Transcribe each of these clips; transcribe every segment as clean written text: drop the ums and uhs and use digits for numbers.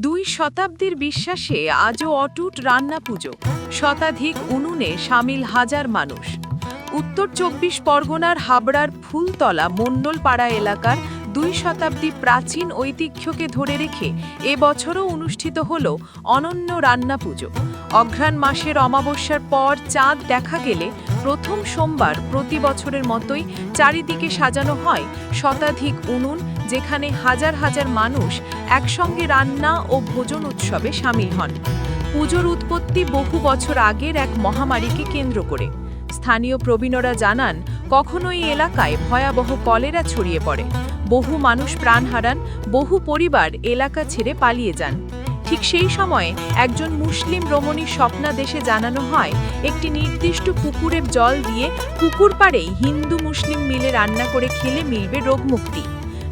দুই শতাব্দীর বিশ্বাসে আজও অটুট রান্না পুজো, শতাধিক উনুনে সামিল হাজার মানুষ। উত্তর ২৪ পরগনার হাবড়ার ফুলতলা মণ্ডলপাড়া এলাকার ২ শতাব্দী প্রাচীন ঐতিহ্যকে ধরে রেখে এবছরও অনুষ্ঠিত হল অনন্য রান্না পুজো। অঘ্রাণ মাসের অমাবস্যার পর চাঁদ দেখা গেলে প্রথম সোমবার প্রতি বছরের মতোই চারিদিকে সাজানো হয় শতাধিক উনুন, যেখানে হাজার হাজার মানুষ একসঙ্গে রান্না ও ভোজন উৎসবে সামিল হন। পুজোর উৎপত্তি বহু বছর আগের এক মহামারীকে কেন্দ্র করে। স্থানীয় প্রবীণরা জানান, কখনো এই এলাকায় ভয়াবহ কলেরা ছড়িয়ে পড়ে, বহু মানুষ প্রাণ হারান, বহু পরিবার এলাকা ছেড়ে পালিয়ে যান। ঠিক সেই সময়ে একজন মুসলিম রমণীর স্বপ্নাদেশে জানানো হয় একটি নির্দিষ্ট পুকুরের জল দিয়ে পুকুর পাড়েই হিন্দু মুসলিম মিলে রান্না করে খেলে মিলবে রোগমুক্তি।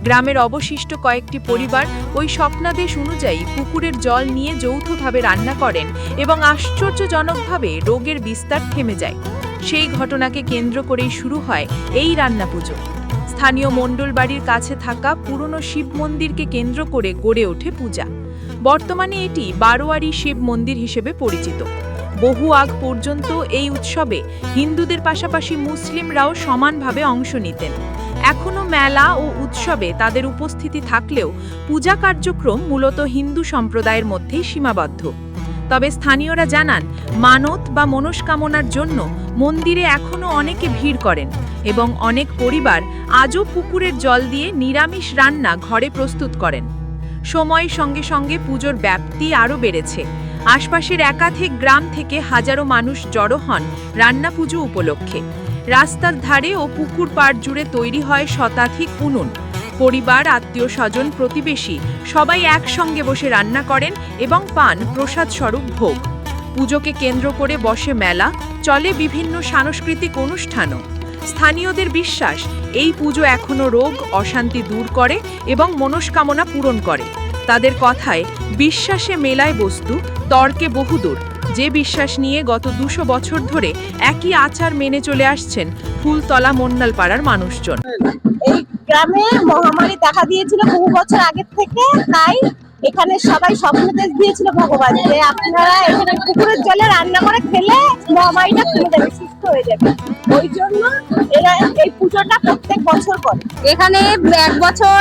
গ্রামের অবশিষ্ট কয়েকটি পরিবার ওই স্বপ্নাদেশ অনুযায়ী পুকুরের জল নিয়ে যৌথভাবে রান্না করেন এবং আশ্চর্যজনকভাবে রোগের বিস্তার থেমে যায়। সেই ঘটনাকে কেন্দ্র করেই শুরু হয় এই রান্না পুজো। স্থানীয় মণ্ডলবাড়ির কাছে থাকা পুরনো শিব মন্দিরকে কেন্দ্র করে গড়ে ওঠে পূজা। বর্তমানে এটি বারোয়ারি শিব মন্দির হিসেবে পরিচিত। বহু আগ পর্যন্ত এই উৎসবে হিন্দুদের পাশাপাশি মুসলিমরাও সমানভাবে অংশ নিতেন। এখনও মেলা ও উৎসবে তাদের উপস্থিতি থাকলেও পূজা কার্যক্রম মূলত হিন্দু সম্প্রদায়ের মধ্যেই সীমাবদ্ধ। তবে স্থানীয়রা জানান, মানত বা মনস্কামনার জন্য মন্দিরে এখনও অনেকে ভিড় করেন এবং অনেক পরিবার আজও পুকুরের জল দিয়ে নিরামিষ রান্না ঘরে প্রস্তুত করেন। সময়ের সঙ্গে সঙ্গে পুজোর ব্যাপ্তি আরও বেড়েছে। আশপাশের একাধিক গ্রাম থেকে হাজারো মানুষ জড়ো হন রান্না পুজো উপলক্ষে। রাস্তার ধারে ও পুকুর পাড় জুড়ে তৈরি হয় শতাধিক উনুন। পরিবার, আত্মীয় স্বজন, প্রতিবেশী সবাই একসঙ্গে বসে রান্না করেন এবং পান প্রসাদ স্বরূপ ভোগ। পুজোকে কেন্দ্র করে বসে মেলা, চলে বিভিন্ন সাংস্কৃতিক অনুষ্ঠানও। স্থানীয়দের বিশ্বাস, এই পুজো এখনও রোগ অশান্তি দূর করে এবং মনস্কামনা পূরণ করে। তাদের কথায়, বিশ্বাসে মেলায় বস্তু, তর্কে বহুদূর। যে বিশ্বাস নিয়ে গত ২০০ বছর ধরে একই আচার মেনে চলে আসছেন ফুলতলা মণ্ডলপাড়ার মানুষজন। এই গ্রামে মহামারী দেখা দিয়েছিল বহু বছর আগের থেকে, তাই এখানে সবাই স্বপ্নদেশ দিয়েছিল ভগবান যে আপনারা এখানে পুকুরের জলে রান্না করে খেলে মহামারীটা কমে যাবে, সুস্থ হয়ে যাবে। ওই জন্য এরা এই পুজোটা প্রত্যেক বছর করে। এখানে এক বছর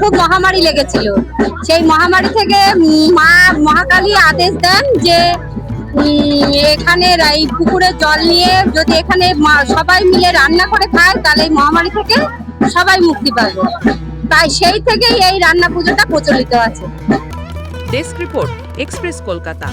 খুব মহামারী লেগেছিল। সেই মহামারী থেকে মা মহাকালী আদেশ দেন যে এখানে এই পুকুরের জল নিয়ে যদি এখানে সবাই মিলে রান্না করে খায়, তাহলে এই মহামারী থেকে সবাই মুক্তি পাবে। তাই সেই থেকেই এই রান্না পুজোটা প্রচলিত আছে। Desk report, express Kolkata.